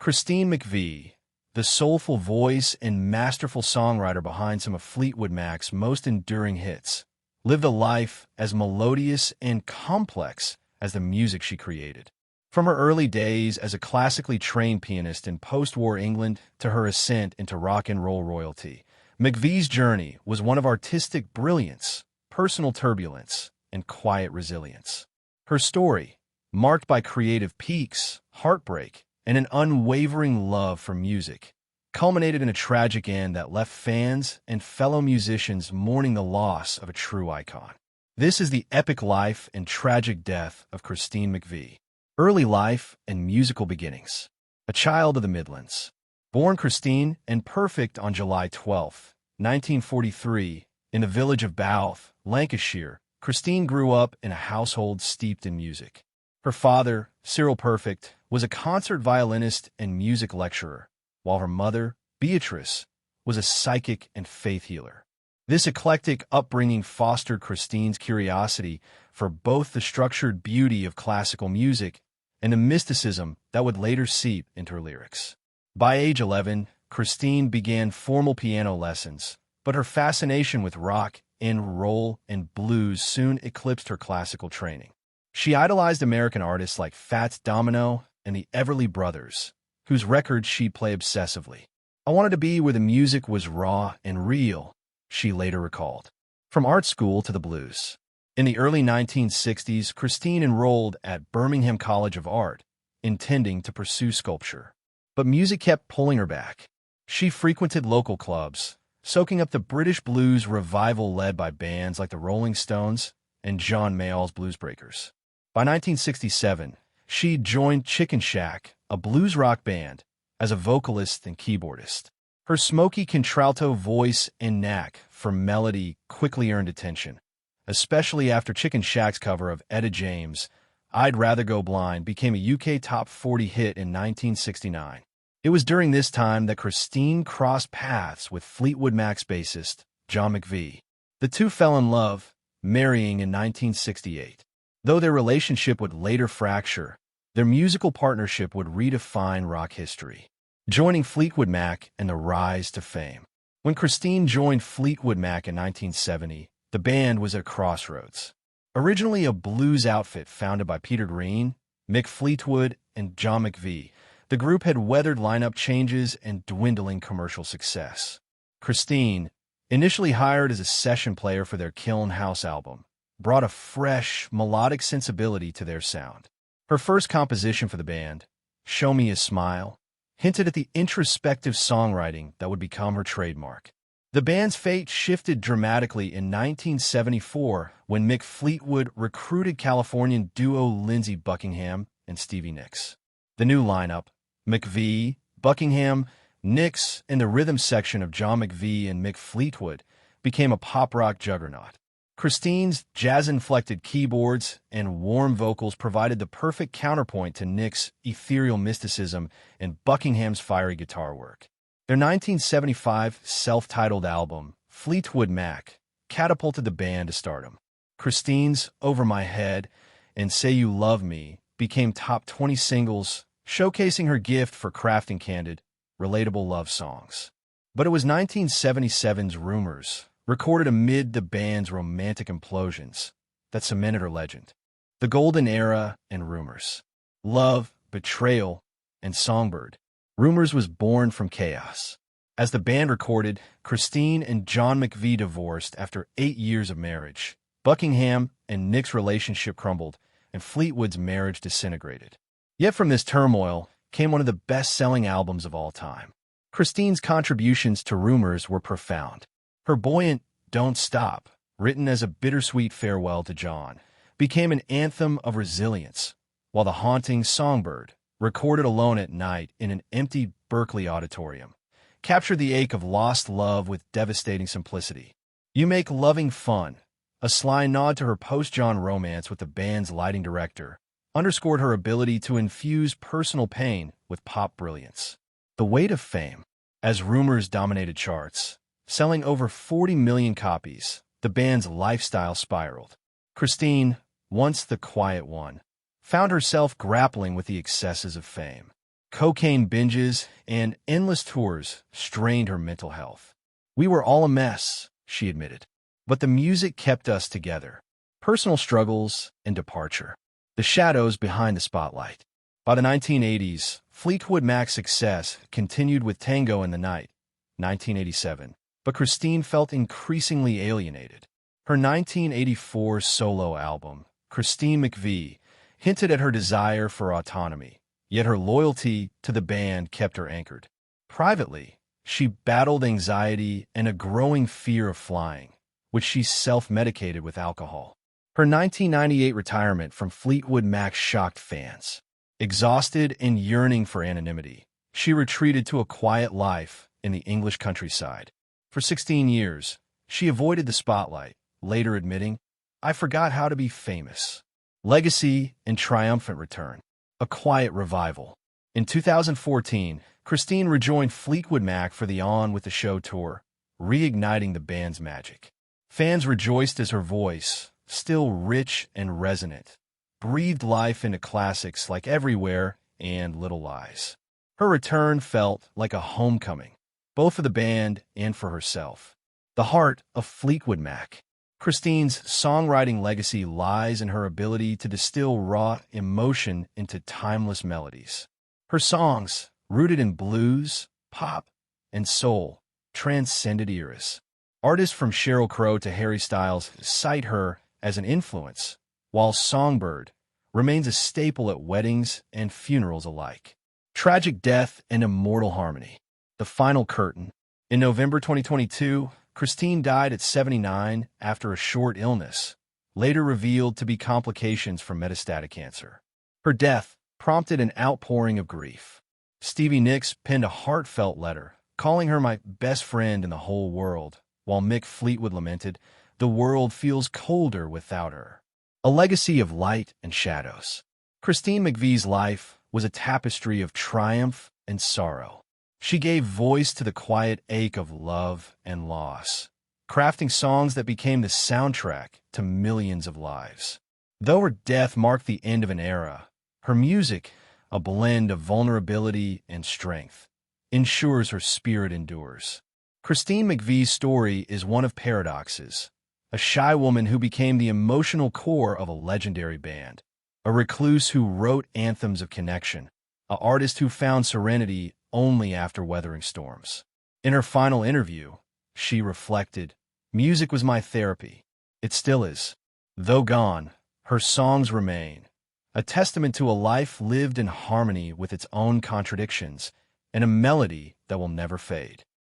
Christine McVie, the soulful voice and masterful songwriter behind some of Fleetwood Mac's most enduring hits, lived a life as melodious and complex as the music she created. From her early days as a classically trained pianist in post-war England to her ascent into rock and roll royalty, McVie's journey was one of artistic brilliance, personal turbulence, and quiet resilience. Her story, marked by creative peaks, heartbreak, and an unwavering love for music, culminated in a tragic end that left fans and fellow musicians mourning the loss of a true icon. This is the epic life and tragic death of Christine McVie. Early life and musical beginnings. A child of the Midlands. Born Christine and Perfect on July 12, 1943, in the village of Bowth, Lancashire, Christine grew up in a household steeped in music. Her father, Cyril Perfect, was a concert violinist and music lecturer, while her mother, Beatrice, was a psychic and faith healer. This eclectic upbringing fostered Christine's curiosity for both the structured beauty of classical music and the mysticism that would later seep into her lyrics. By age 11, Christine began formal piano lessons, but her fascination with rock and roll and blues soon eclipsed her classical training. She idolized American artists like Fats Domino and the Everly Brothers, whose records she'd play obsessively. "I wanted to be where the music was raw and real," she later recalled. From art school to the blues. In the early 1960s, Christine enrolled at Birmingham College of Art, intending to pursue sculpture. But music kept pulling her back. She frequented local clubs, soaking up the British blues revival led by bands like the Rolling Stones and John Mayall's Bluesbreakers. By 1967, she joined Chicken Shack, a blues rock band, as a vocalist and keyboardist. Her smoky contralto voice and knack for melody quickly earned attention, especially after Chicken Shack's cover of Etta James' "I'd Rather Go Blind" became a UK Top 40 hit in 1969. It was during this time that Christine crossed paths with Fleetwood Mac's bassist, John McVie. The two fell in love, marrying in 1968. Though their relationship would later fracture, their musical partnership would redefine rock history, joining Fleetwood Mac and the rise to fame. When Christine joined Fleetwood Mac in 1970, the band was at a crossroads. Originally a blues outfit founded by Peter Green, Mick Fleetwood, and John McVie, the group had weathered lineup changes and dwindling commercial success. Christine, initially hired as a session player for their Kiln House album, brought a fresh, melodic sensibility to their sound. Her first composition for the band, "Show Me a Smile," hinted at the introspective songwriting that would become her trademark. The band's fate shifted dramatically in 1974 when Mick Fleetwood recruited Californian duo Lindsey Buckingham and Stevie Nicks. The new lineup, McVie, Buckingham, Nicks, and the rhythm section of John McVie and Mick Fleetwood, became a pop-rock juggernaut. Christine's jazz-inflected keyboards and warm vocals provided the perfect counterpoint to Nick's ethereal mysticism and Buckingham's fiery guitar work. Their 1975 self-titled album, Fleetwood Mac, catapulted the band to stardom. Christine's "Over My Head" and "Say You Love Me" became top 20 singles, showcasing her gift for crafting candid, relatable love songs. But it was 1977's Rumours, recorded amid the band's romantic implosions, that cemented her legend. The Golden Era and Rumours. Love, Betrayal, and Songbird. Rumours was born from chaos. As the band recorded, Christine and John McVie divorced after 8 years of marriage. Buckingham and Nick's relationship crumbled, and Fleetwood's marriage disintegrated. Yet from this turmoil came one of the best-selling albums of all time. Christine's contributions to Rumours were profound. Her buoyant "Don't Stop," written as a bittersweet farewell to John, became an anthem of resilience, while the haunting "Songbird," recorded alone at night in an empty Berkeley auditorium, captured the ache of lost love with devastating simplicity. "You Make Loving Fun," a sly nod to her post-John romance with the band's lighting director, underscored her ability to infuse personal pain with pop brilliance. The Weight of Fame. As Rumours dominated charts, selling over 40 million copies, the band's lifestyle spiraled. Christine, once the quiet one, found herself grappling with the excesses of fame. Cocaine binges and endless tours strained her mental health. "We were all a mess," she admitted. "But the music kept us together." Personal struggles and departure. The shadows behind the spotlight. By the 1980s, Fleetwood Mac's success continued with Tango in the Night, 1987, but Christine felt increasingly alienated. Her 1984 solo album, Christine McVie, hinted at her desire for autonomy, yet her loyalty to the band kept her anchored. Privately, she battled anxiety and a growing fear of flying, which she self-medicated with alcohol. Her 1998 retirement from Fleetwood Mac shocked fans. Exhausted and yearning for anonymity, she retreated to a quiet life in the English countryside. For 16 years, she avoided the spotlight, later admitting, "I forgot how to be famous." Legacy and triumphant return. A quiet revival. In 2014, Christine rejoined Fleetwood Mac for the On With the Show tour, reigniting the band's magic. Fans rejoiced as her voice, still rich and resonant, breathed life into classics like Everywhere and Little Lies. Her return felt like a homecoming, both for the band and for herself. The heart of Fleetwood Mac. Christine's songwriting legacy lies in her ability to distill raw emotion into timeless melodies. Her songs, rooted in blues, pop, and soul, transcended eras. Artists from Sheryl Crow to Harry Styles cite her as an influence, while Songbird remains a staple at weddings and funerals alike. Tragic death and immortal harmony. The final curtain. In November 2022, Christine died at 79 after a short illness, later revealed to be complications from metastatic cancer. Her death prompted an outpouring of grief. Stevie Nicks penned a heartfelt letter, calling her "my best friend in the whole world," while Mick Fleetwood lamented, "The world feels colder without her." A legacy of light and shadows. Christine McVie's life was a tapestry of triumph and sorrow. She gave voice to the quiet ache of love and loss, crafting songs that became the soundtrack to millions of lives. Though her death marked the end of an era, her music, a blend of vulnerability and strength, ensures her spirit endures. Christine McVie's story is one of paradoxes. A shy woman who became the emotional core of a legendary band. A recluse who wrote anthems of connection. An artist who found serenity only after weathering storms. In her final interview, she reflected, "Music was my therapy. It still is. Though gone, her songs remain, a testament to a life lived in harmony with its own contradictions and a melody that will never fade."